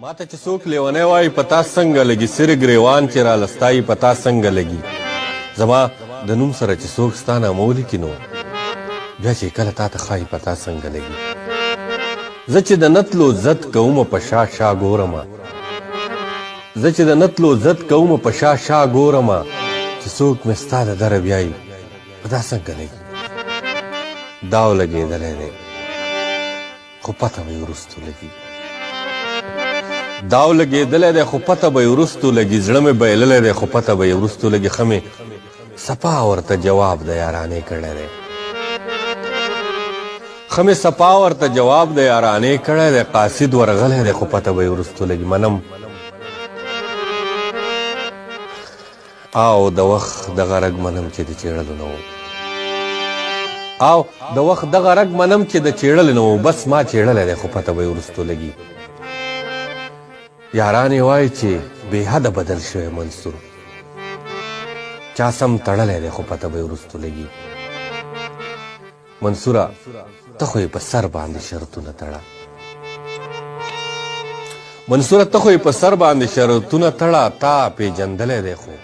माता چې څوک لیونی وایي په تا څنګه لګي سر ګریوان چې را لستایي په تا څنګه لګي زما د نوم سره چې څوک ستا نامه ولیکي نو بیا چې کله تا ته ښایي په تا څنګه لګي زه چې د نتلو زد کومه په شا شا ګورمه زه چې د نتلو زد کومه په شا شا ګورمه چې څوک مې ستا د دره بیایي په تا څنګه لګي داو لګېدلی دی خو پته به یې وروستو لګي داو لګېدلی دی خو پته به یې وروستو لګي زړه مې بایللی دی خو پته به یې وروستو لګي ښه مې سپا ورته جواب د یارانې کړی دی ښه مې سپا ورته جواب د یارانې کړی دی قاصد ورغلی دی خو پته به یې وروستو لګي منم او د وخت دغه رګ منم چې د چیړلو نه و او د وخت دغه رګ منم چې د چیړلو نه و بس ما چیړلی دی خو پته به یې وروستو لګي یارانې وایي چې بې حده بدل شوی منصور چا سم تړلی دی خو پته به یې وروستو لګي منصوره ته خو یې په سر باندې شرطونه تړه منصوره ته خو یې په سر باندې شرطونه تړه تا پیژندلی دی خو